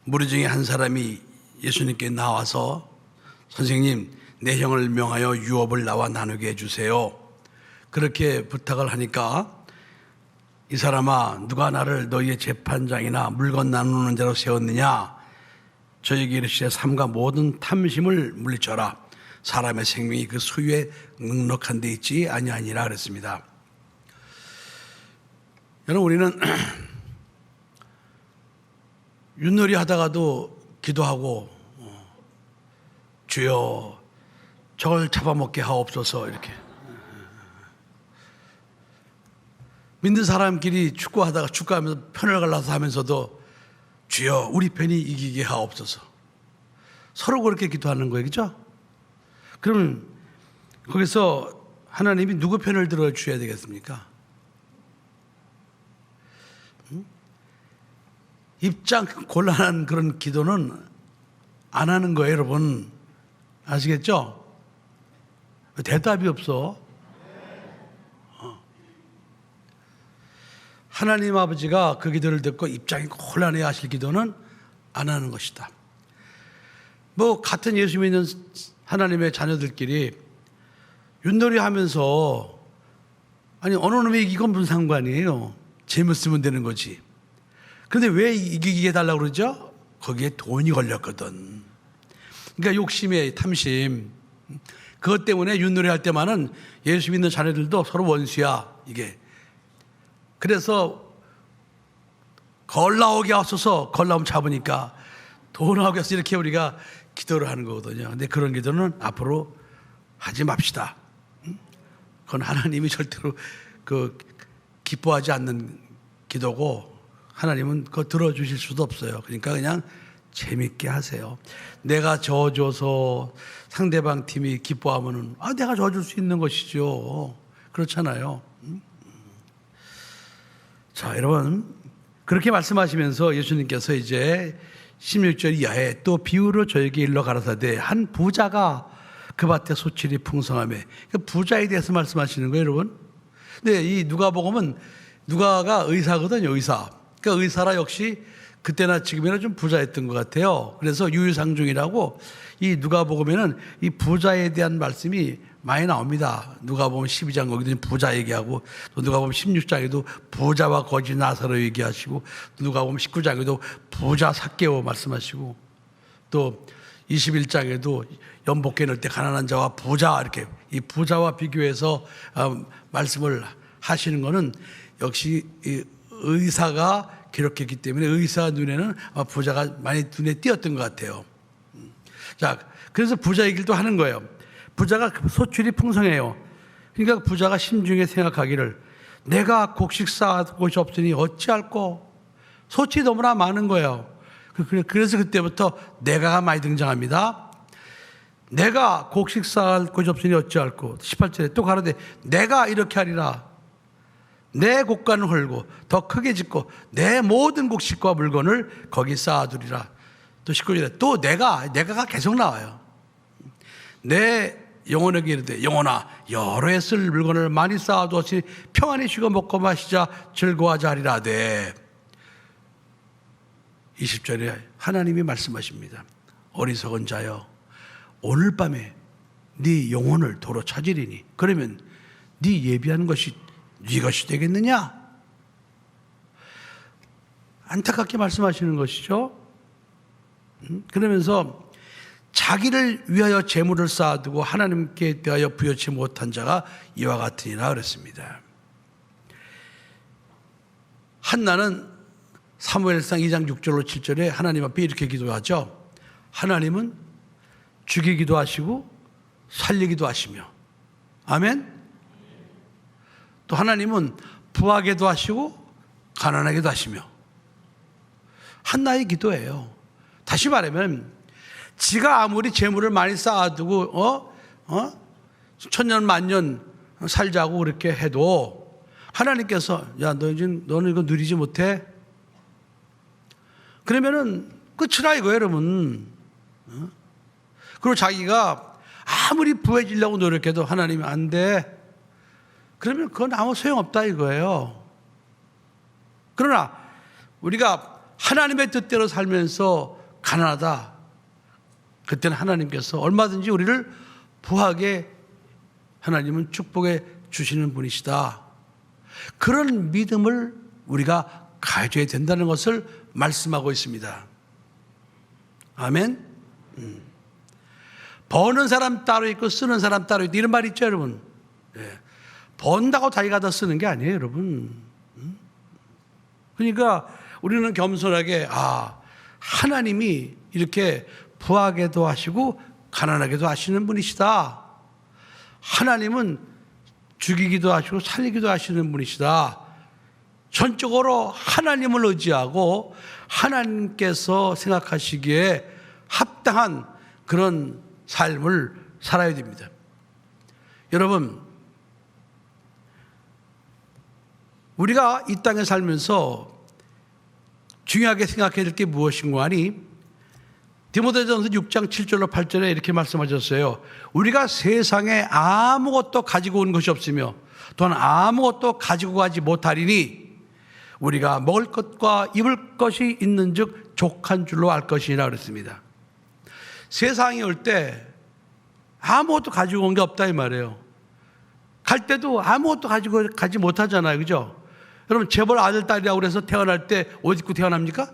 무리 중에 한 사람이 예수님께 나와서 선생님, 내 형을 명하여 유업을 나와 나누게 해주세요. 그렇게 부탁을 하니까 이 사람아, 누가 나를 너희의 재판장이나 물건 나누는 자로 세웠느냐? 저에게 이르시되 삼가 모든 탐심을 물리쳐라. 사람의 생명이 그 소유에 넉넉한 데 있지 아니하니라 그랬습니다. 여러분, 우리는 윷놀이 하다가도 기도하고 주여 저걸 잡아먹게 하옵소서, 이렇게 믿는 사람끼리 축구하다가 축구하면서 편을 갈라서 하면서도 주여 우리 편이 이기게 하옵소서, 서로 그렇게 기도하는 거예요. 그렇죠? 그러면 거기서 하나님이 누구 편을 들어주셔야 되겠습니까? 입장 곤란한 그런 기도는 안 하는 거예요, 여러분. 아시겠죠? 대답이 없어. 하나님 아버지가 그 기도를 듣고 입장이 곤란해 하실 기도는 안 하는 것이다. 뭐 같은 예수 믿는 하나님의 자녀들끼리 윷놀이 하면서 아니 어느 놈이 이건 무슨 상관이에요. 재밌으면 되는 거지. 그런데 왜 이기게 해달라고 그러죠? 거기에 돈이 걸렸거든. 그러니까 욕심에 탐심, 그것 때문에 윷놀이 할 때만은 예수 믿는 자녀들도 서로 원수야, 이게. 그래서 걸 나오게 하소서, 걸 나오면 잡으니까 돈 나오게 해서 이렇게 우리가 기도를 하는 거거든요. 근데 그런 기도는 앞으로 하지 맙시다. 그건 하나님이 절대로 기뻐하지 않는 기도고 하나님은 그거 들어주실 수도 없어요. 그러니까 그냥 재밌게 하세요. 내가 저어줘서 상대방 팀이 기뻐하면은 내가 저어줄 수 있는 것이죠. 그렇잖아요. 자, 여러분, 그렇게 말씀하시면서 예수님께서 이제 16절 이하에 또 비유로 저에게 일러 가라사대 한 부자가 그 밭에 소출이 풍성하며, 그 부자에 대해서 말씀하시는 거예요, 여러분. 근데 이 누가복음은 누가가 의사거든요, 의사. 그러니까 의사라 역시 그때나 지금이나 좀 부자였던 것 같아요. 그래서 유유상종이라고 이 누가복음에는 이 부자에 대한 말씀이 많이 나옵니다. 누가복음 12장 거기도 부자 얘기하고, 또 누가복음 16장에도 부자와 거지 나사로 얘기하시고, 또 누가복음 19장에도 부자 삭개오 말씀하시고, 또 21장에도 연복해 넣을 때 가난한 자와 부자, 이렇게 이 부자와 비교해서 말씀을 하시는 것은 역시 이 의사가 기록했기 때문에 의사 눈에는 부자가 많이 눈에 띄었던 것 같아요. 자, 그래서 부자 얘기를 또 하는 거예요. 부자가 소출이 풍성해요. 그러니까 부자가 심중에 생각하기를 내가 곡식 쌓을 곳이 없으니 어찌할꼬. 소출이 너무나 많은 거예요. 그래서 그때부터 내가가 많이 등장합니다. 내가 곡식 쌓을 곳이 없으니 어찌할꼬. 18절에 또 가로되 내가 이렇게 하리라. 내 곡간을 헐고 더 크게 짓고 내 모든 곡식과 물건을 거기 쌓아두리라. 또 19절에 또 내가가 계속 나와요. 내 영혼에게 이르되 영혼아 여러 해 쓸 물건을 많이 쌓아두었으니 평안히 쉬고 먹고 마시자 즐거워하자 하리라되. 20절에 하나님이 말씀하십니다. 어리석은 자여 오늘 밤에 네 영혼을 도로 찾으리니 그러면 네 예비한 것이 네 것이 되겠느냐? 안타깝게 말씀하시는 것이죠. 그러면서 자기를 위하여 재물을 쌓아두고 하나님께 대하여 부여치 못한 자가 이와 같으니라 그랬습니다. 한나는 사무엘상 2장 6절로 7절에 하나님 앞에 이렇게 기도하죠. 하나님은 죽이기도 하시고 살리기도 하시며, 아멘. 또 하나님은 부하게도 하시고 가난하게도 하시며. 한나의 기도예요. 다시 말하면 지가 아무리 재물을 많이 쌓아두고 천년 만년 살자고 그렇게 해도 하나님께서 야 너는 이거 누리지 못해? 그러면은 끝이라 이거예요, 여러분. 그리고 자기가 아무리 부해지려고 노력해도 하나님이 안 돼. 그러면 그건 아무 소용없다 이거예요. 그러나 우리가 하나님의 뜻대로 살면서 가난하다. 그때는 하나님께서 얼마든지 우리를 부하게 하나님은 축복해 주시는 분이시다. 그런 믿음을 우리가 가져야 된다는 것을 말씀하고 있습니다. 아멘. 버는 사람 따로 있고 쓰는 사람 따로 있다. 이런 말 있죠, 여러분. 예. 번다고 자기가 다 쓰는 게 아니에요, 여러분. 그러니까 우리는 겸손하게 하나님이 이렇게 부하게도 하시고 가난하게도 하시는 분이시다. 하나님은 죽이기도 하시고 살리기도 하시는 분이시다. 전적으로 하나님을 의지하고 하나님께서 생각하시기에 합당한 그런 삶을 살아야 됩니다. 여러분, 우리가 이 땅에 살면서 중요하게 생각해야 될 게 무엇인가 하니 디모데전서 6장 7절로 8절에 이렇게 말씀하셨어요. 우리가 세상에 아무것도 가지고 온 것이 없으며 또한 아무것도 가지고 가지 못하리니 우리가 먹을 것과 입을 것이 있는 즉 족한 줄로 알 것이니라 그랬습니다. 세상에 올 때 아무것도 가지고 온 게 없다 이 말이에요. 갈 때도 아무것도 가지고 가지 못하잖아요. 그죠? 여러분 재벌 아들 딸이라고 그래서 태어날 때 옷 입고 태어납니까?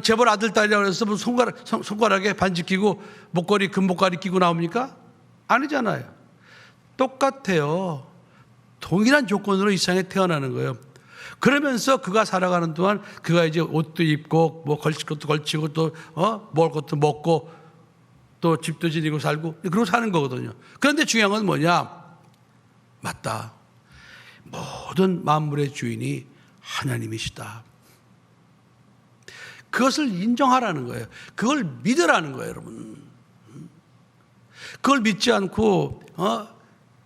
재벌 아들 딸이라고 해서 뭐 손가락에 반지 끼고 목걸이 금목걸이 끼고 나옵니까? 아니잖아요. 똑같아요. 동일한 조건으로 이 세상에 태어나는 거예요. 그러면서 그가 살아가는 동안 그가 이제 옷도 입고 뭐 걸칠 것도 걸치고 또 먹을 것도 먹고 또 집도 지니고 살고 그러고 사는 거거든요. 그런데 중요한 건 뭐냐? 맞다. 모든 만물의 주인이 하나님이시다. 그것을 인정하라는 거예요. 그걸 믿으라는 거예요, 여러분. 그걸 믿지 않고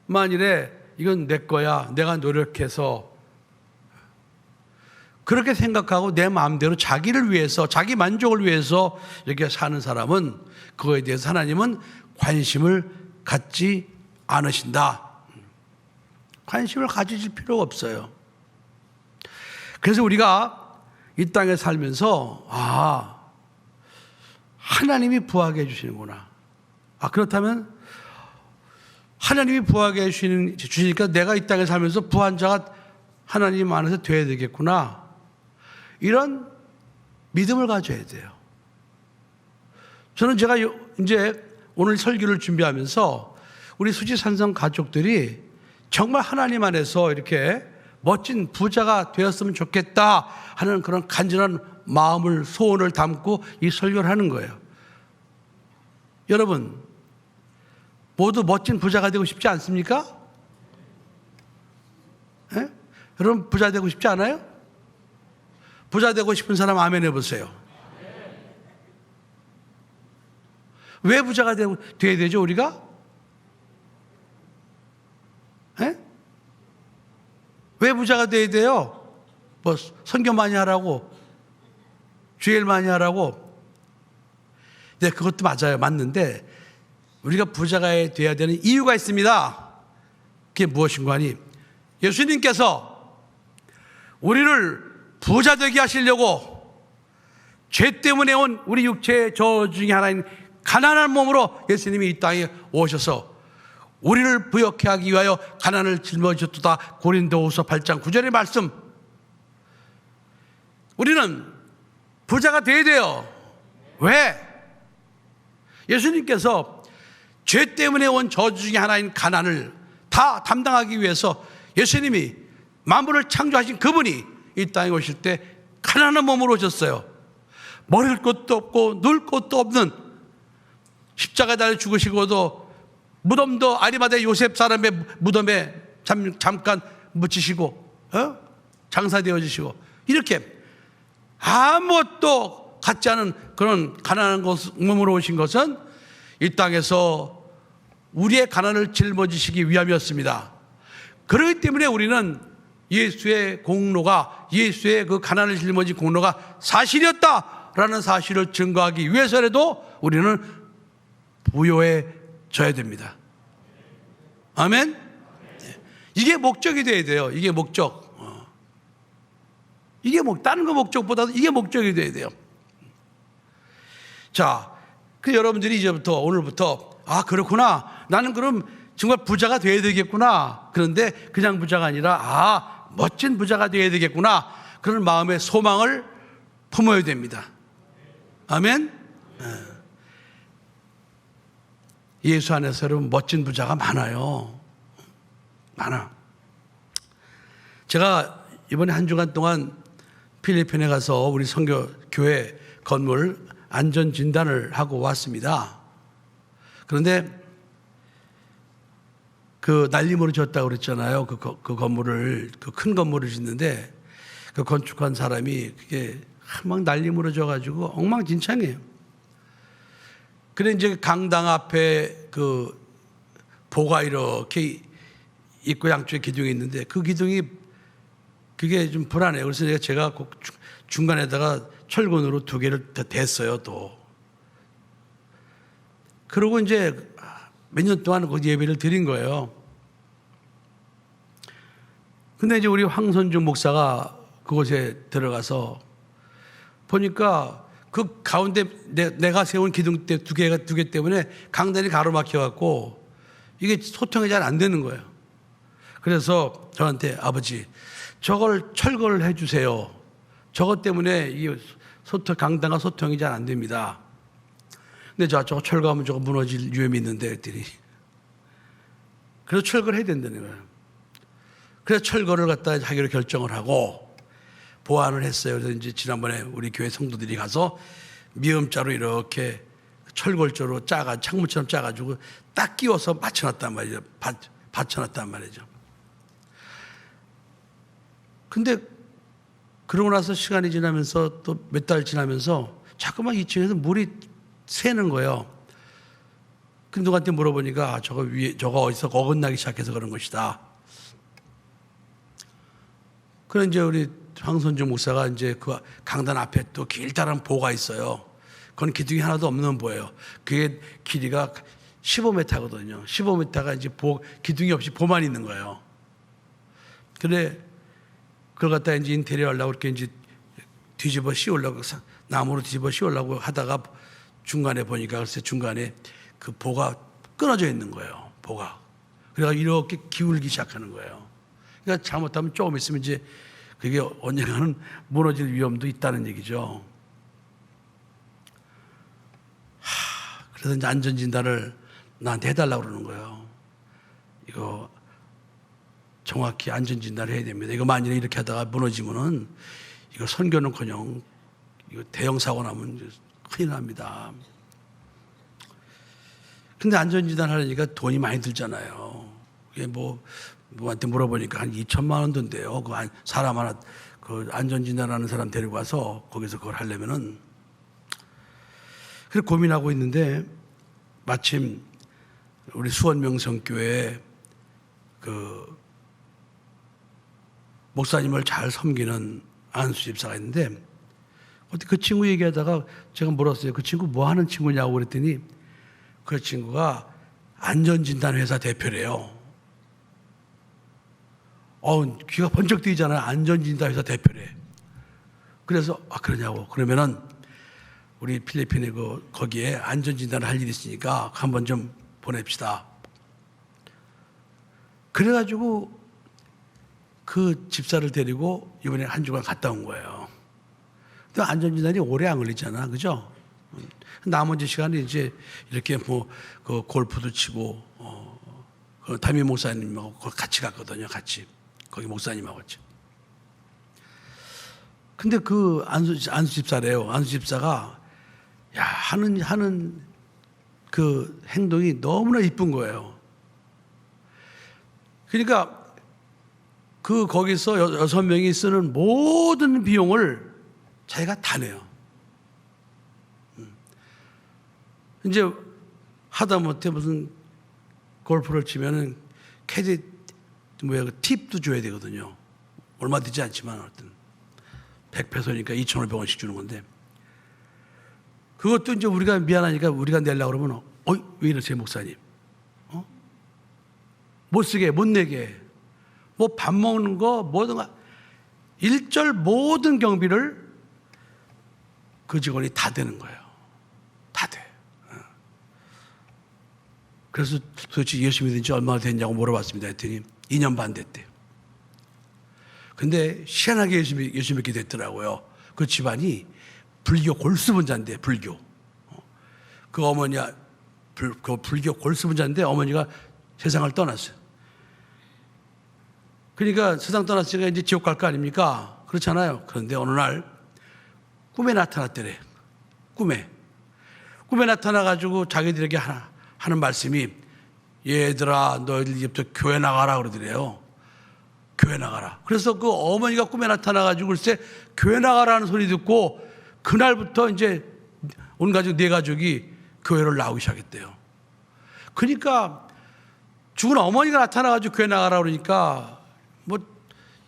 만일에 이건 내 거야, 내가 노력해서 그렇게 생각하고 내 마음대로 자기를 위해서 자기 만족을 위해서 이렇게 사는 사람은 그거에 대해서 하나님은 관심을 갖지 않으신다. 관심을 가지실 필요가 없어요. 그래서 우리가 이 땅에 살면서 하나님이 부하게 해주시는구나. 그렇다면 하나님이 부하게 해주시니까 내가 이 땅에 살면서 부한 자가 하나님 안에서 돼야 되겠구나. 이런 믿음을 가져야 돼요. 저는 제가 이제 오늘 설교를 준비하면서 우리 수지산성 가족들이 정말 하나님 안에서 이렇게 멋진 부자가 되었으면 좋겠다 하는 그런 간절한 마음을 소원을 담고 이 설교를 하는 거예요. 여러분 모두 멋진 부자가 되고 싶지 않습니까? 네? 여러분 부자 되고 싶지 않아요? 부자 되고 싶은 사람 아멘 해보세요. 왜 부자가 돼야 되죠 우리가? 네? 왜 부자가 돼야 돼요? 뭐 선교 많이 하라고 주일 많이 하라고. 네, 그것도 맞아요. 맞는데 우리가 부자가 돼야 되는 이유가 있습니다. 그게 무엇인가 하니 예수님께서 우리를 부자 되게 하시려고 죄 때문에 온 우리 육체의 저 중에 하나인 가난한 몸으로 예수님이 이 땅에 오셔서 우리를 부욕케 하기 위하여 가난을 짊어지셨도다. 고린도후서 8장 9절의 말씀. 우리는 부자가 돼야 돼요. 왜? 예수님께서 죄 때문에 온 저주 중에 하나인 가난을 다 담당하기 위해서 예수님이 만물을 창조하신 그분이 이 땅에 오실 때 가난한 몸으로 오셨어요. 먹을 것도 없고 누울 것도 없는 십자가에 달려 죽으시고도 무덤도 아리마대 요셉 사람의 무덤에 잠깐 묻히시고 장사되어지시고 이렇게 아무것도 갖지 않은 그런 가난한 몸으로 오신 것은 이 땅에서 우리의 가난을 짊어지시기 위함이었습니다. 그렇기 때문에 우리는 예수의 공로가 예수의 그 가난을 짊어진 공로가 사실이었다라는 사실을 증거하기 위해서라도 우리는 부요해져야 됩니다. 아멘? 이게 목적이 돼야 돼요. 이게 목적. 이게 다른 거 목적보다도 이게 목적이 돼야 돼요. 자, 그 여러분들이 이제부터 오늘부터 그렇구나. 나는 그럼 정말 부자가 돼야 되겠구나. 그런데 그냥 부자가 아니라 멋진 부자가 돼야 되겠구나. 그런 마음의 소망을 품어야 됩니다. 아멘. 예수 안에서 여러분 멋진 부자가 많아요. 많아. 제가 이번에 한 주간 동안 필리핀에 가서 우리 선교 교회 건물 안전 진단을 하고 왔습니다. 그런데 그 난리모를 졌다고 그랬잖아요. 그 건물을, 그 큰 건물을 짓는데 그 건축한 사람이 그게 막 난리모를 져가지고 엉망진창이에요. 그래 이제 강당 앞에 그 보가 이렇게 있고 양쪽에 기둥이 있는데 그 기둥이 그게 좀 불안해요. 그래서 제가 꼭 중간에다가 철근으로 2개를 더 댔어요, 또. 그러고 이제 몇 년 동안 그 예배를 드린 거예요. 근데 이제 우리 황선중 목사가 그곳에 들어가서 보니까 그 가운데 내가 세운 기둥 때 2개 때문에 강단이 가로막혀갖고 이게 소통이 잘 안 되는 거예요. 그래서 저한테 아버지, 저걸 철거를 해주세요. 저것 때문에 이 강당과 소통이 잘 안 됩니다. 근데 저거 철거하면 저거 무너질 위험이 있는데 그랬더니 그래서 철거를 해야 된다는 거예요. 그래서 철거를 갖다 하기로 결정을 하고 보완을 했어요. 그래서 이제 지난번에 우리 교회 성도들이 가서 미음자로 이렇게 철골조로 창문처럼 짜가지고 딱 끼워서 받쳐놨단 말이죠. 받쳐놨단 말이죠. 근데 그러고 나서 시간이 지나면서 또 몇 달 지나면서 자꾸만 2층에서 물이 새는 거예요. 그 누구한테 물어보니까 저거 어디서 어긋나기 시작해서 그런 것이다. 그래 이제 우리 황선중 목사가 이제 그 강단 앞에 또 길다란 보가 있어요. 그건 기둥이 하나도 없는 보예요. 그게 길이가 15m거든요. 15m가 이제 기둥이 없이 보만 있는 거예요. 그래 그걸 갖다 이제 인테리어 하려고 이렇게 이제 뒤집어 씌우려고 나무로 뒤집어 씌우려고 하다가 중간에 보니까 글쎄 중간에 그 보가 끊어져 있는 거예요. 보가. 그래서 이렇게 기울기 시작하는 거예요. 그러니까 잘못하면 조금 있으면 이제 그게 언젠가는 무너질 위험도 있다는 얘기죠. 그래서 이제 안전진단을 나한테 해달라고 그러는 거예요. 이거 정확히 안전진단을 해야 됩니다. 이거 만일에 이렇게 하다가 무너지면은 이거 선교는커녕 이거 대형 사고 나면 큰일 납니다. 근데 안전진단 하려니까 돈이 많이 들잖아요. 그게 뭐한테 물어보니까 한 2천만 원 든대요. 그 사람 하나 그 안전진단하는 사람 데리고 와서 거기서 그걸 하려면은. 그래서 고민하고 있는데 마침 우리 수원명성교회 그 목사님을 잘 섬기는 안수 집사가 있는데 어떻게 그 친구 얘기하다가 제가 물었어요. 그 친구 뭐 하는 친구냐고 그랬더니 그 친구가 안전진단회사 대표래요. 귀가 번쩍 뜨이잖아요. 안전진단회사 대표래. 그래서 그러냐고. 그러면은 우리 필리핀에 거기에 안전진단을 할 일이 있으니까 한번 좀 보냅시다. 그래가지고 그 집사를 데리고 이번에 한 주간 갔다 온 거예요. 근데 안전진단이 오래 안 걸리잖아. 그죠? 나머지 시간에 이제 이렇게 그 골프도 치고, 그 담임 목사님하고 같이 갔거든요. 같이. 거기 목사님하고 같이. 근데 그 안수 집사래요. 안수 집사가 하는 그 행동이 너무나 이쁜 거예요. 그러니까 거기서 6명이 쓰는 모든 비용을 자기가 다 내요. 이제 하다못해 무슨 골프를 치면은 캐디 팁도 줘야 되거든요. 얼마 되지 않지만 어떤 100페소니까 2,500원씩 주는 건데 그것도 이제 우리가 미안하니까 우리가 내려고 그러면 왜 이러세요 목사님? 못 쓰게 못 내게 뭐 밥 먹는 거 뭐든가 일절 모든 경비를 그 직원이 다 되는 거예요. 다 돼. 그래서 도대체 예수 믿은 지 얼마나 됐냐고 물어봤습니다. 했더니 2년 반 됐대요. 근데 희한하게 예수 믿게 됐더라고요. 그 집안이 불교 골수분자인데, 불교. 그 어머니가 그 불교 골수분자인데 어머니가 세상을 떠났어요. 그러니까 세상 떠났으니까 이제 지옥 갈 거 아닙니까? 그렇잖아요. 그런데 어느 날 꿈에 나타났대래. 꿈에 나타나가지고 자기들에게 하는 말씀이, 얘들아 너희들 이제부터 교회 나가라 그러더래요. 교회 나가라. 그래서 그 어머니가 꿈에 나타나가지고 글쎄 교회 나가라는 소리 듣고 그날부터 이제 온 가족, 네 가족이 교회를 나오기 시작했대요. 그러니까 죽은 어머니가 나타나가지고 교회 나가라 그러니까 뭐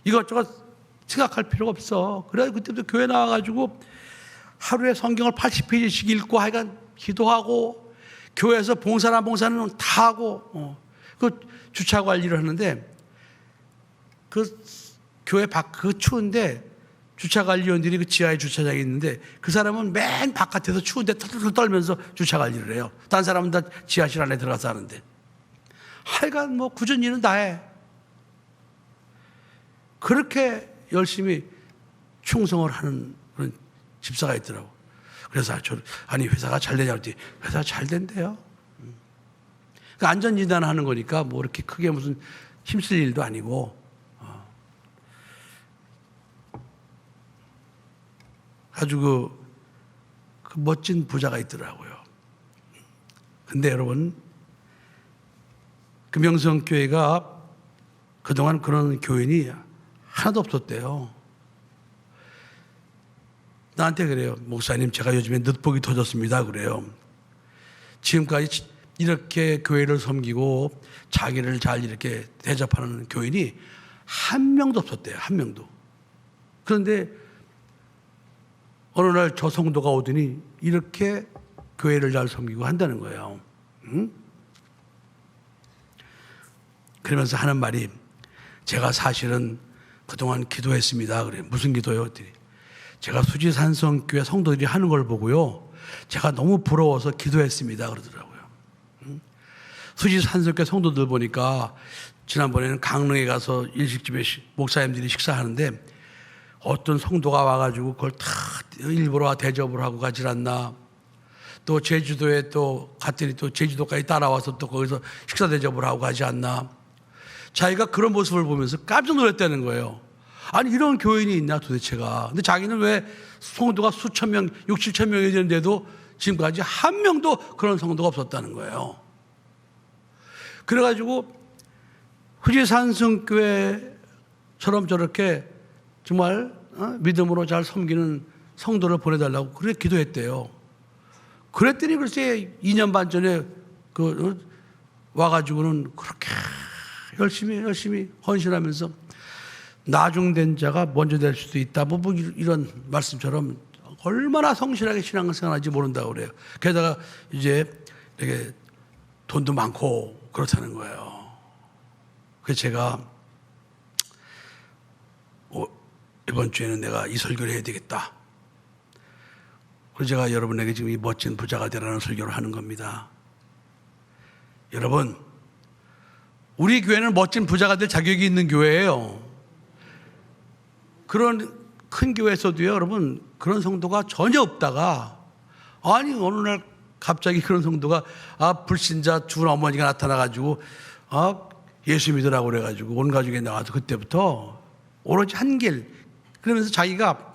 이것저것 생각할 필요가 없어. 그래 그때부터 교회 나와가지고 하루에 성경을 80페이지씩 읽고 하여간 기도하고 교회에서 봉사는 다 하고 그 주차 관리를 하는데 그 교회 밖 그 추운데 주차 관리원들이 그 지하에 주차장이 있는데 그 사람은 맨 바깥에서 추운데 털털 떨면서 주차 관리를 해요. 다른 사람은 다 지하실 안에 들어가서 하는데 하여간 뭐 굳은 일은 다 해. 그렇게 열심히 충성을 하는 그런 집사가 있더라고. 그래서 아니 회사가 잘 되냐고 했더니 회사가 잘 된대요. 그 안전진단 하는 거니까 뭐 이렇게 크게 무슨 힘쓸 일도 아니고. 아주 그 멋진 부자가 있더라고요. 근데 여러분, 그 명성교회가 그동안 그런 교인이 하나도 없었대요. 나한테 그래요. 목사님, 제가 요즘에 늦복이 터졌습니다. 그래요. 지금까지 이렇게 교회를 섬기고 자기를 잘 이렇게 대접하는 교인이 한 명도 없었대요. 한 명도. 그런데 어느 날 저 성도가 오더니 이렇게 교회를 잘 섬기고 한다는 거예요. 응? 그러면서 하는 말이, 제가 사실은 그동안 기도했습니다. 그래. 무슨 기도요? 그랬더니 제가 수지산성교회 성도들이 하는 걸 보고요, 제가 너무 부러워서 기도했습니다. 그러더라고요. 응? 수지산성교회 성도들 보니까 지난번에는 강릉에 가서 일식집에 목사님들이 식사하는데 어떤 성도가 와가지고 그걸 다 일부러 대접을 하고 가지 않나. 또 제주도에 또 갔더니 또 제주도까지 따라와서 또 거기서 식사 대접을 하고 가지 않나. 자기가 그런 모습을 보면서 깜짝 놀랐다는 거예요. 아니 이런 교인이 있나 도대체가. 근데 자기는 왜 성도가 수천 명, 6, 7천 명이 되는데도 지금까지 한 명도 그런 성도가 없었다는 거예요. 그래가지고 후지산성교회처럼 저렇게 정말 믿음으로 잘 섬기는 성도를 보내달라고 그렇게 기도했대요. 그랬더니 글쎄 2년 반 전에 와가지고는 그렇게 열심히 헌신하면서 나중된 자가 먼저 될 수도 있다. 뭐 이런 말씀처럼 얼마나 성실하게 신앙생활하는지 모른다고 그래요. 게다가 이제 이렇게 돈도 많고 그렇다는 거예요. 그래서 제가 이번 주에는 내가 이 설교를 해야 되겠다. 그래서 제가 여러분에게 지금 이 멋진 부자가 되라는 설교를 하는 겁니다. 여러분, 우리 교회는 멋진 부자가 될 자격이 있는 교회예요. 그런 큰 교회에서도요, 여러분, 그런 성도가 전혀 없다가, 아니 어느 날 갑자기 그런 성도가 불신자 죽은 어머니가 나타나가지고 예수 믿으라고 그래가지고 온 가족이 나와서 그때부터 오로지 한 길. 그러면서 자기가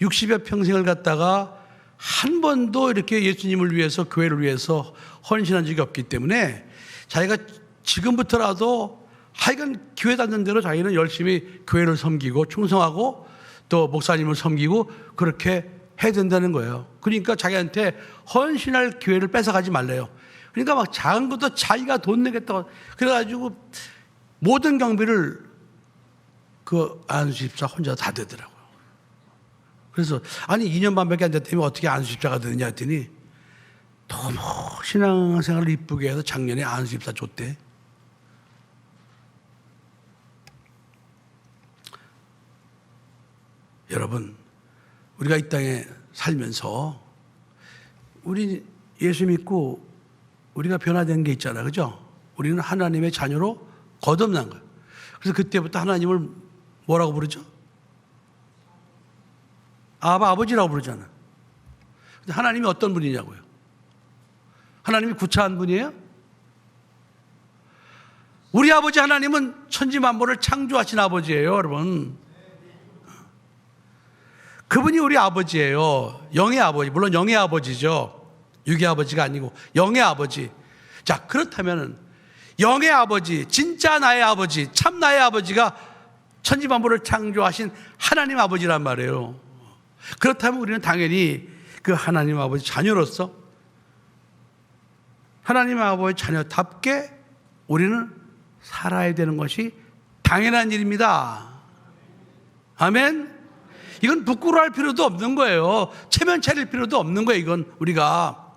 60여 평생을 갖다가 한 번도 이렇게 예수님을 위해서, 교회를 위해서 헌신한 적이 없기 때문에 자기가 지금부터라도 하여간 기회 닿는 대로 자기는 열심히 교회를 섬기고 충성하고 또 목사님을 섬기고 그렇게 해야 된다는 거예요. 그러니까 자기한테 헌신할 기회를 뺏어가지 말래요. 그러니까 막 작은 것도 자기가 돈 내겠다고 그래가지고 모든 경비를 그 안수 집사 혼자 다 되더라고요. 그래서 아니 2년 반밖에 안 됐다면 어떻게 안수 집사가 되느냐 했더니 너무 신앙생활을 이쁘게 해서 작년에 안수 집사 줬대. 여러분, 우리가 이 땅에 살면서 우리 예수 믿고 우리가 변화된 게 있잖아요. 그죠? 우리는 하나님의 자녀로 거듭난 거예요. 그래서 그때부터 하나님을 뭐라고 부르죠? 아버지라고 부르잖아요. 근데 하나님이 어떤 분이냐고요? 하나님이 구차한 분이에요? 우리 아버지 하나님은 천지만물을 창조하신 아버지예요, 여러분. 그분이 우리 아버지예요. 영의 아버지. 물론 영의 아버지죠. 육의 아버지가 아니고 영의 아버지. 자, 그렇다면 영의 아버지, 진짜 나의 아버지, 참 나의 아버지가 천지만물을 창조하신 하나님 아버지란 말이에요. 그렇다면 우리는 당연히 그 하나님 아버지 자녀로서 하나님 아버지 자녀답게 우리는 살아야 되는 것이 당연한 일입니다. 아멘. 이건 부끄러워할 필요도 없는 거예요. 체면 차릴 필요도 없는 거예요. 이건 우리가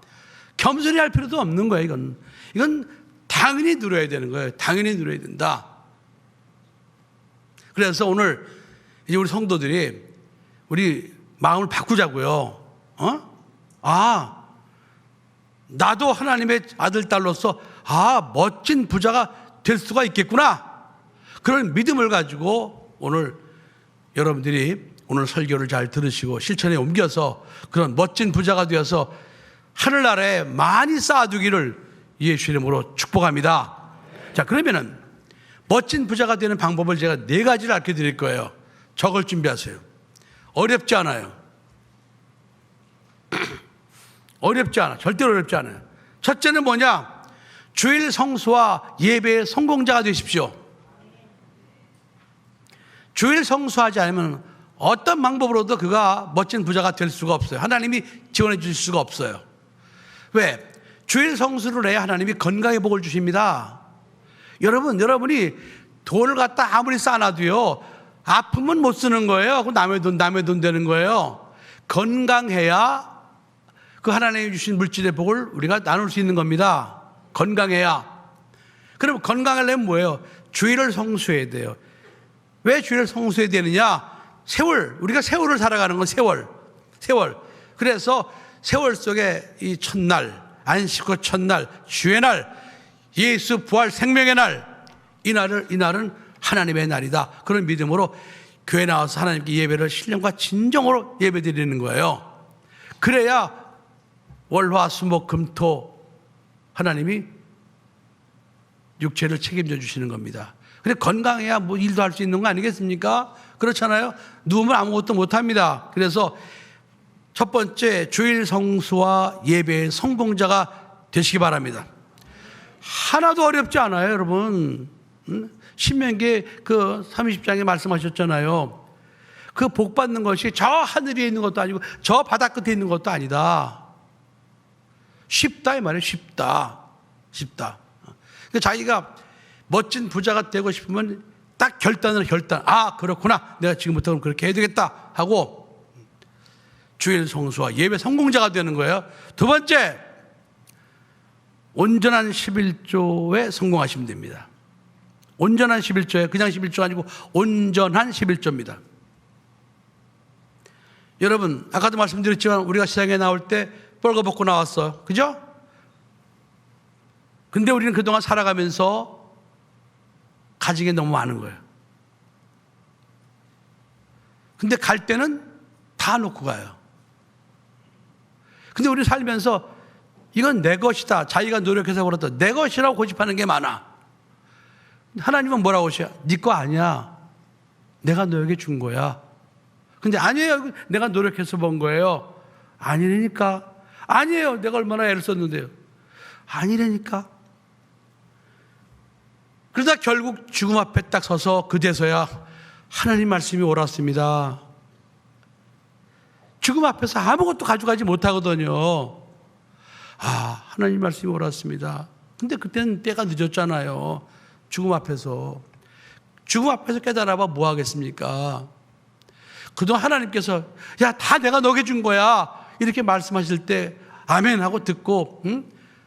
겸손히 할 필요도 없는 거예요. 이건 당연히 누려야 되는 거예요. 당연히 누려야 된다. 그래서 오늘 이제 우리 성도들이 우리 마음을 바꾸자고요. 나도 하나님의 아들, 딸로서 멋진 부자가 될 수가 있겠구나. 그런 믿음을 가지고 오늘 여러분들이 오늘 설교를 잘 들으시고 실천에 옮겨서 그런 멋진 부자가 되어서 하늘나라에 많이 쌓아두기를 예수 이름으로 축복합니다. 자, 그러면은 멋진 부자가 되는 방법을 제가 4가지를 알려드릴 거예요. 적을 준비하세요. 어렵지 않아요. 어렵지 않아. 절대로 어렵지 않아요. 첫째는 뭐냐? 주일 성수와 예배의 성공자가 되십시오. 주일 성수하지 않으면 어떤 방법으로도 그가 멋진 부자가 될 수가 없어요. 하나님이 지원해 주실 수가 없어요. 왜? 주일 성수를 해야 하나님이 건강의 복을 주십니다. 여러분이 돈을 갖다 아무리 쌓아놔도요, 아프면 못 쓰는 거예요. 그 남의 돈 되는 거예요. 건강해야 그 하나님이 주신 물질의 복을 우리가 나눌 수 있는 겁니다. 건강해야. 그럼 건강하려면 뭐예요? 주일을 성수해야 돼요. 왜 주일을 성수해야 되느냐? 우리가 세월을 살아가는 건 세월. 그래서 세월 속에 이 첫날, 안식 후 첫날, 주의 날, 예수 부활 생명의 날, 이 날은 하나님의 날이다. 그런 믿음으로 교회 나와서 하나님께 예배를 신령과 진정으로 예배드리는 거예요. 그래야 월화 수목 금토 하나님이 육체를 책임져 주시는 겁니다. 근데 건강해야 뭐 일도 할 수 있는 거 아니겠습니까? 그렇잖아요. 누우면 아무것도 못 합니다. 그래서 첫 번째, 주일 성수와 예배의 성공자가 되시기 바랍니다. 하나도 어렵지 않아요, 여러분. 신명기 그 30장에 말씀하셨잖아요. 그 복 받는 것이 저 하늘에 있는 것도 아니고 저 바다 끝에 있는 것도 아니다. 쉽다 이 말이에요. 쉽다. 자기가 멋진 부자가 되고 싶으면 딱 결단. 그렇구나. 내가 지금부터 그럼 그렇게 해야 되겠다 하고 주일 성수와 예배 성공자가 되는 거예요. 두 번째, 온전한 11조에 성공하시면 됩니다. 온전한 11조에 그냥 11조 아니고 온전한 11조입니다. 여러분, 아까도 말씀드렸지만 우리가 세상에 나올 때 뻘거벗고 나왔어요. 그죠? 근데 우리는 그동안 살아가면서 가진 게 너무 많은 거예요. 근데 갈 때는 다 놓고 가요. 근데 우리 살면서 이건 내 것이다. 자기가 노력해서 벌었다. 내 것이라고 고집하는 게 많아. 하나님은 뭐라고 하셔? 네 거 아니야. 내가 너에게 준 거야. 근데 아니에요. 내가 노력해서 번 거예요. 아니라니까. 아니에요. 내가 얼마나 애를 썼는데요. 아니라니까. 그러다 결국 죽음 앞에 딱 서서 그제서야 하나님 말씀이 옳았습니다. 죽음 앞에서 아무것도 가져가지 못하거든요. 하나님 말씀이 옳았습니다. 근데 그때는 때가 늦었잖아요. 죽음 앞에서 깨달아봐 뭐 하겠습니까? 그동안 하나님께서 다 내가 너에게 준 거야 이렇게 말씀하실 때 아멘 하고 듣고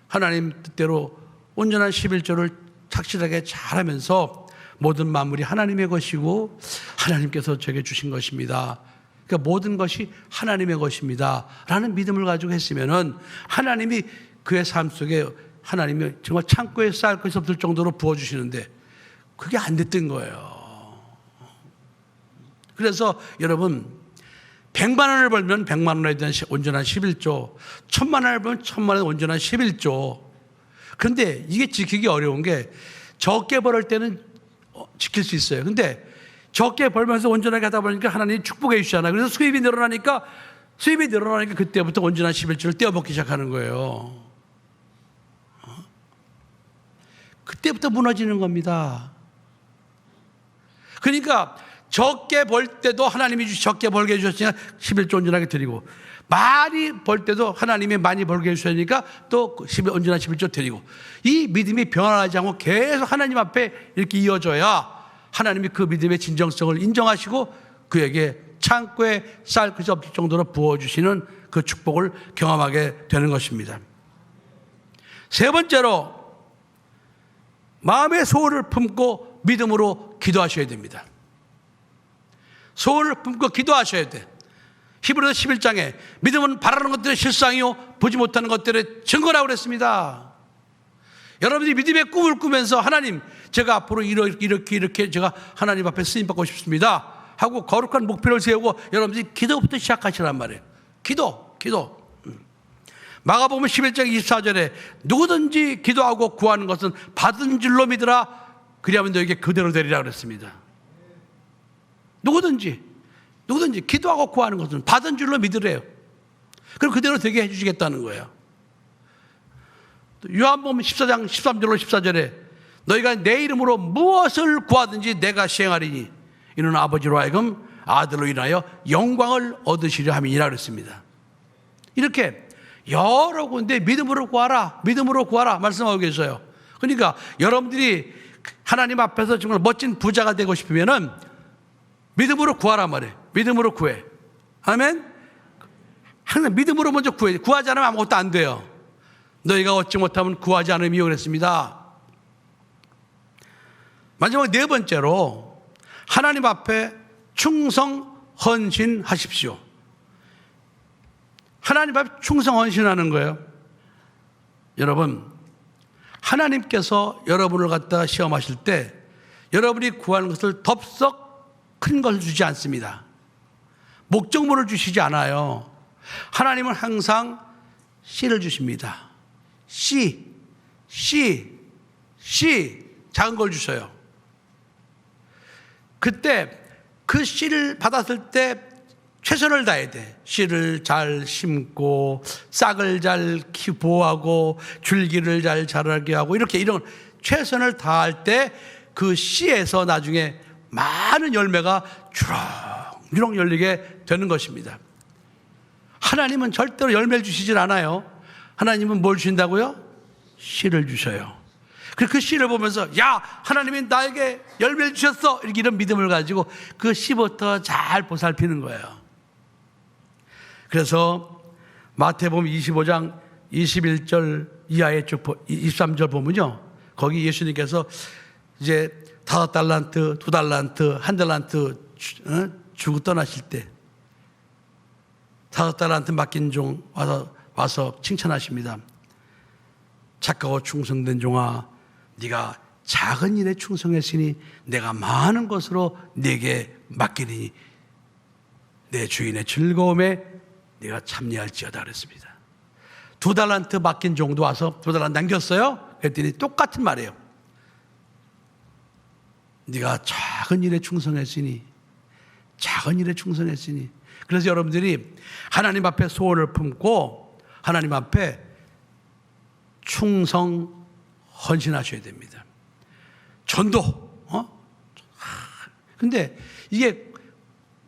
하나님 뜻대로 온전한 11조를 착실하게 잘하면서 모든 만물이 하나님의 것이고 하나님께서 저에게 주신 것입니다. 그러니까 모든 것이 하나님의 것입니다 라는 믿음을 가지고 했으면은 하나님이 그의 삶 속에 하나님이 정말 창고에 쌓을 것이 없을 정도로 부어주시는데 그게 안 됐던 거예요. 그래서 여러분 100만 원을 벌면 100만 원에 대한 온전한 11조, 1000만 원을 벌면 1000만 원에 온전한 11조. 그런데 이게 지키기 어려운 게 적게 벌을 때는 지킬 수 있어요. 근데 적게 벌면서 온전하게 하다 보니까 하나님이 축복해 주시잖아요. 그래서 수입이 늘어나니까 그때부터 온전한 11조를 떼어먹기 시작하는 거예요. 그때부터 무너지는 겁니다. 그러니까 적게 벌 때도 하나님이 적게 벌게 해주셨으니까 11조 온전하게 드리고, 많이 벌 때도 하나님이 많이 벌게 해주셨으니까 또 온전한 11조 드리고, 이 믿음이 변화하지 않고 계속 하나님 앞에 이렇게 이어져야 하나님이 그 믿음의 진정성을 인정하시고 그에게 창고에 쌓을 것이 없을 정도로 부어주시는 그 축복을 경험하게 되는 것입니다. 세 번째로 마음의 소원을 품고 믿음으로 기도하셔야 됩니다. 소원을 품고 기도하셔야 돼. 히브리서 11장에 믿음은 바라는 것들의 실상이요 보지 못하는 것들의 증거라고 그랬습니다. 여러분이 믿음의 꿈을 꾸면서 하나님 제가 앞으로 이렇게 제가 하나님 앞에 쓰임받고 싶습니다 하고 거룩한 목표를 세우고 여러분들이 기도부터 시작하시란 말이에요. 기도. 마가복음 11장 24절에 누구든지 기도하고 구하는 것은 받은 줄로 믿으라 그리하면 너에게 그대로 되리라 그랬습니다. 누구든지 기도하고 구하는 것은 받은 줄로 믿으래요. 그럼 그대로 되게 해주시겠다는 거예요. 요한복음 14장 13절로 14절에 너희가 내 이름으로 무엇을 구하든지 내가 시행하리니 이는 아버지로 하여금 아들로 인하여 영광을 얻으시려 함이니라 그랬습니다. 이렇게 여러 군데 믿음으로 구하라 말씀하고 계세요. 그러니까 여러분들이 하나님 앞에서 정말 멋진 부자가 되고 싶으면은 믿음으로 구하라 말이에요. 믿음으로 구해. 아멘? 항상 믿음으로 먼저 구해. 구하지 않으면 아무것도 안 돼요. 너희가 얻지 못하면 구하지 않음이요 그랬습니다. 마지막 네 번째로 하나님 앞에 충성 헌신하십시오. 하나님 앞에 충성 헌신하는 거예요. 여러분, 하나님께서 여러분을 갖다가 시험하실 때 여러분이 구하는 것을 덥석 큰 것을 주지 않습니다. 목적물을 주시지 않아요. 하나님은 항상 씨를 주십니다. 씨 작은 걸 주셔요. 그때 그 씨를 받았을 때 최선을 다해야 돼. 씨를 잘 심고 싹을 잘 보호하고 줄기를 잘 자라게 하고 이런 최선을 다할 때 그 씨에서 나중에 많은 열매가 주렁주렁 열리게 되는 것입니다. 하나님은 절대로 열매를 주시질 않아요. 하나님은 뭘 주신다고요? 씨를 주셔요. 그래서 그 씨를 보면서 야 하나님이 나에게 열매를 주셨어 이런 믿음을 가지고 그 씨부터 잘 보살피는 거예요. 그래서 마태복음 25장 21절 이하의 23절 보면요, 거기 예수님께서 이제 5달란트, 2달란트, 1달란트 주고 떠나실 때 5달란트 맡긴 종 와서 칭찬하십니다. 착하고 충성된 종아, 네가 작은 일에 충성했으니 내가 많은 것으로 네게 맡기리니 내 주인의 즐거움에 네가 참여할지어다 그랬습니다. 2달란트 맡긴 종도 와서 2달란트 남겼어요. 그랬더니 똑같은 말이에요. 네가 작은 일에 충성했으니. 그래서 여러분들이 하나님 앞에 소원을 품고 하나님 앞에 충성 헌신하셔야 됩니다. 전도. 근데 이게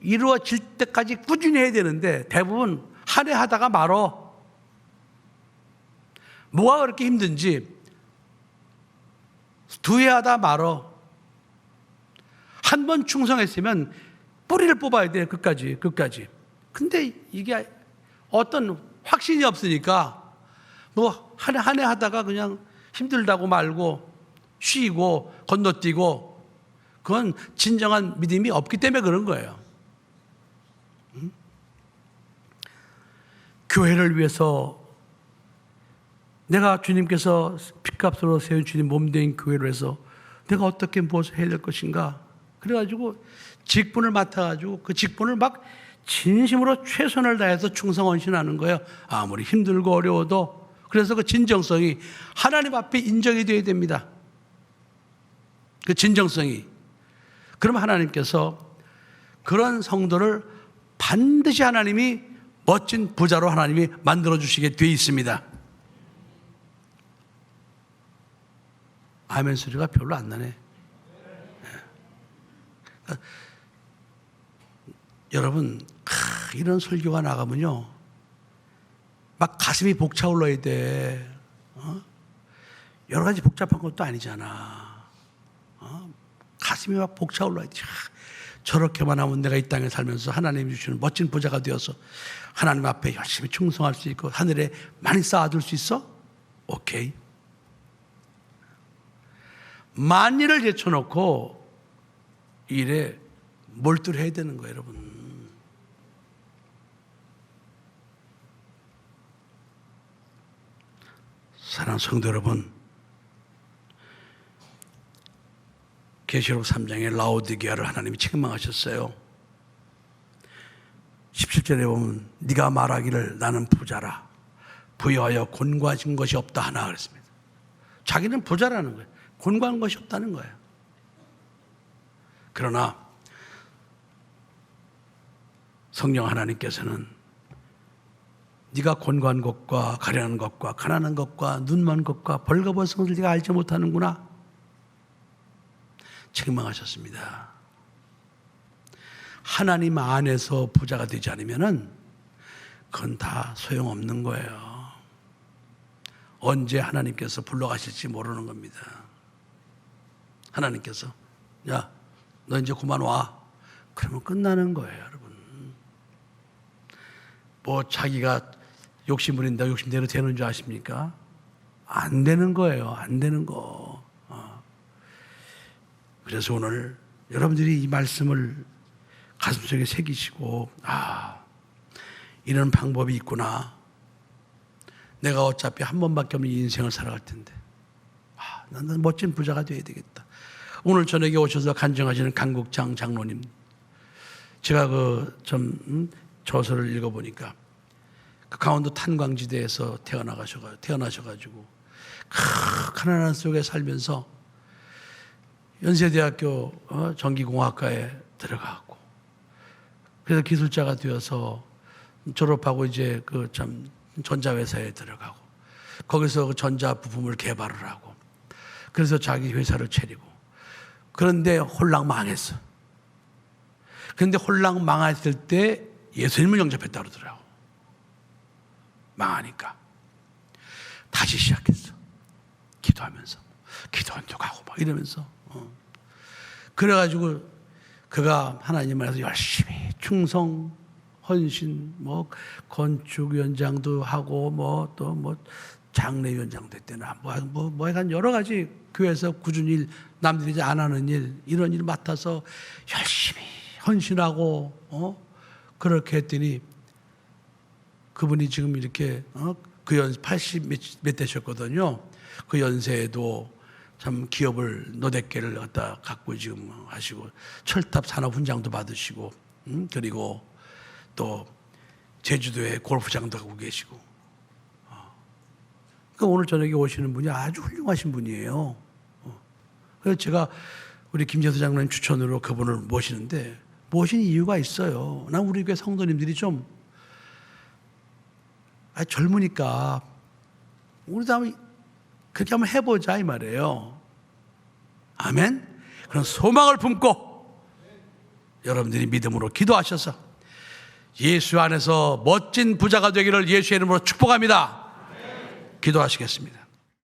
이루어질 때까지 꾸준히 해야 되는데 대부분 한 해 하다가 말어. 뭐가 그렇게 힘든지 2회 하다 말어. 한 번 충성했으면 뿌리를 뽑아야 돼요. 끝까지. 근데 이게 어떤 확신이 없으니까 뭐 한 해 하다가 그냥 힘들다고 말고 쉬고 건너뛰고, 그건 진정한 믿음이 없기 때문에 그런 거예요. 교회를 위해서 내가 주님께서 핏값으로 세운 주님 몸된 교회를 해서 내가 어떻게 무엇을 해야 될 것인가. 그래가지고 직분을 맡아가지고 그 직분을 막 진심으로 최선을 다해서 충성헌신하는 거예요. 아무리 힘들고 어려워도. 그래서 그 진정성이 하나님 앞에 인정이 되어야 됩니다. 그 진정성이. 그러면 하나님께서 그런 성도를 반드시 하나님이 멋진 부자로 하나님이 만들어주시게 되어 있습니다. 아멘 소리가 별로 안 나네. 그러니까 여러분, 이런 설교가 나가면요, 막 가슴이 벅차올라야 돼. 여러 가지 복잡한 것도 아니잖아. 가슴이 막 벅차올라야 돼. 저렇게만 하면 내가 이 땅에 살면서 하나님이 주시는 멋진 부자가 되어서 하나님 앞에 열심히 충성할 수 있고 하늘에 많이 쌓아둘 수 있어? 오케이. 만일을 제쳐놓고 일에 몰두를 해야 되는 거예요, 여러분. 사랑하는 성도 여러분, 계시록 3장에 라오디게아를 하나님이 책망하셨어요. 17절에 보면 네가 말하기를 나는 부자라 부여하여 곤고하신 것이 없다 하나 그랬습니다. 자기는 부자라는 거예요. 곤고한 것이 없다는 거예요. 그러나 성령 하나님께서는 네가 곤고한 것과 가련한 것과 가난한 것과 눈먼 것과 벌거벗은 것을 네가 알지 못하는구나 책망하셨습니다. 하나님 안에서 부자가 되지 않으면은 그건 다 소용없는 거예요. 언제 하나님께서 불러가실지 모르는 겁니다. 하나님께서 야, 너 이제 그만 와. 그러면 끝나는 거예요, 여러분. 뭐 자기가 욕심 부린다 욕심대로 되는 줄 아십니까? 안 되는 거예요. 안 되는 거. 그래서 오늘 여러분들이 이 말씀을 가슴속에 새기시고 이런 방법이 있구나. 내가 어차피 한 번밖에 없는 인생을 살아갈 텐데 나는 멋진 부자가 되어야 되겠다. 오늘 저녁에 오셔서 간증하시는 강국장 장로님, 제가 저서를 읽어보니까 그 강원도 탄광지대에서 태어나셔가지고 가난한 속에 살면서 연세대학교 전기공학과에 들어가고, 그래서 기술자가 되어서 졸업하고 이제 전자회사에 들어가고, 거기서 그 전자 부품을 개발을 하고, 그래서 자기 회사를 차리고, 그런데 홀랑 망했어. 그런데 홀랑 망했을 때 예수님을 영접했다 그러더라고. 망하니까 다시 시작했어. 기도하면서 기도원도 가고 막 이러면서 그래가지고 그가 하나님 안에서 열심히 충성 헌신, 건축위원장도 하고 또 장례위원장도 했대나 약간 여러 가지 교회에서 꾸준히 남들이 안 하는 일, 이런 일 맡아서 열심히 헌신하고 그렇게 했더니 그분이 지금 이렇게 그 80 몇 되셨거든요. 그 연세에도 참 기업을 너댓 개를 갖고 지금 하시고 철탑 산업 훈장도 받으시고 그리고 또 제주도에 골프장도 하고 계시고 그러니까 오늘 저녁에 오시는 분이 아주 훌륭하신 분이에요. 그래서 제가 우리 김재수 장로님 추천으로 그분을 모시는데 모신 이유가 있어요. 난 우리 교회 성도님들이 좀 젊으니까 우리도 한번 그렇게 한번 해보자 이 말이에요. 아멘. 그런 소망을 품고 여러분들이 믿음으로 기도하셔서 예수 안에서 멋진 부자가 되기를 예수의 이름으로 축복합니다. 기도하시겠습니다.